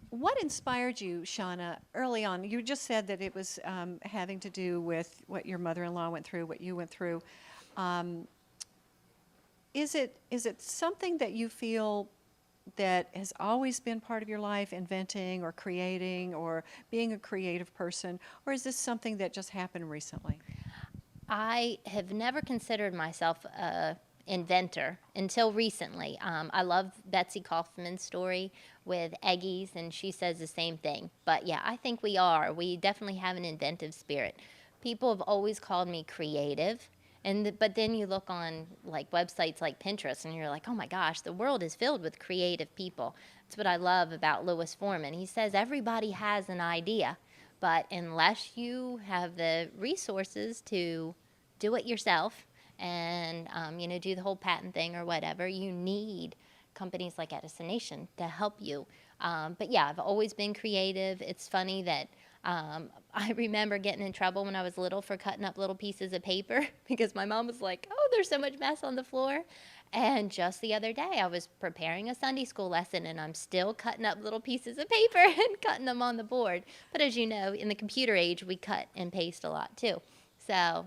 What inspired you, Shawna, early on? You just said that it was having to do with what your mother-in-law went through, what you went through. Um, is it something that you feel that has always been part of your life, inventing or creating or being a creative person, or is this something that just happened recently? I have never considered myself a inventor until recently. I love Betsy Kaufman's story with Eggies, and she says the same thing. But yeah, I think we are. We definitely have an inventive spirit. People have always called me creative. But then you look on like websites like Pinterest and you're like, oh my gosh, the world is filled with creative people. That's what I love about Louis Foreman. He says everybody has an idea, but unless you have the resources to do it yourself and do the whole patent thing or whatever, you need companies like Edison to help you. But yeah, I've always been creative. It's funny that I remember getting in trouble when I was little for cutting up little pieces of paper because my mom was like, oh, there's so much mess on the floor. And just the other day, I was preparing a Sunday school lesson, and I'm still cutting up little pieces of paper and cutting them on the board. But as you know, in the computer age, we cut and paste a lot too. So,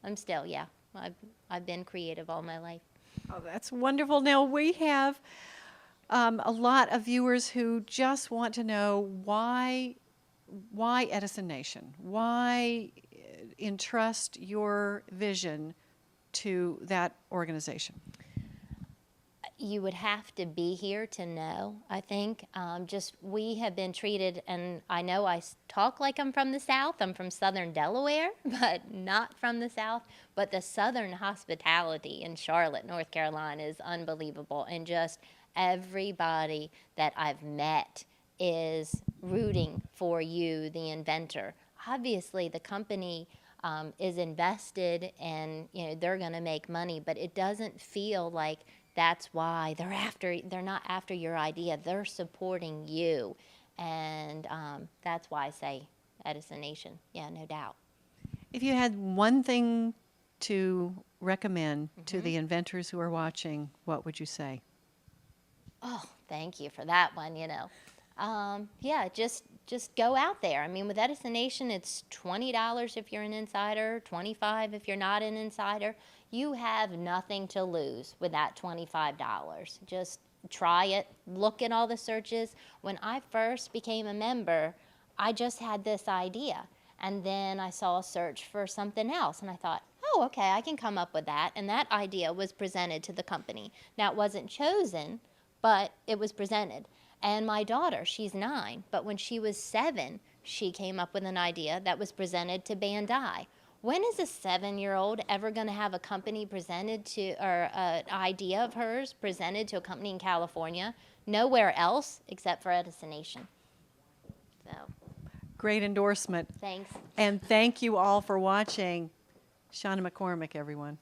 I'm still, yeah, I've been creative all my life. Oh, that's wonderful. Now, we have a lot of viewers who just want to know why Edison Nation? Why entrust your vision to that organization? You would have to be here to know, I think. We have been treated, and I know I talk like I'm from the South. I'm from Southern Delaware, but not from the South. But the Southern hospitality in Charlotte, North Carolina is unbelievable. And just everybody that I've met is rooting for you, the inventor. Obviously, the company is invested and they're going to make money, but it doesn't feel like that's why they're not after your idea. They're supporting you. And that's why I say Edison Nation. Yeah, no doubt. If you had one thing to recommend to the inventors who are watching, what would you say? Oh, thank you for that one, Yeah, just go out there. I mean, with Edison Nation, it's $20 if you're an insider, $25 if you're not an insider. You have nothing to lose with that $25. Just try it. Look at all the searches. When I first became a member, I just had this idea. And then I saw a search for something else, and I thought, oh, okay, I can come up with that. And that idea was presented to the company. Now, it wasn't chosen, but it was presented. And my daughter, she's 9, but when she was 7, she came up with an idea that was presented to Bandai. When is a 7-year-old ever going to have a company presented to, or an idea of hers presented to a company in California? Nowhere else except for Edison Nation. So. Great endorsement. Thanks. And thank you all for watching. Shawna McCormick, everyone.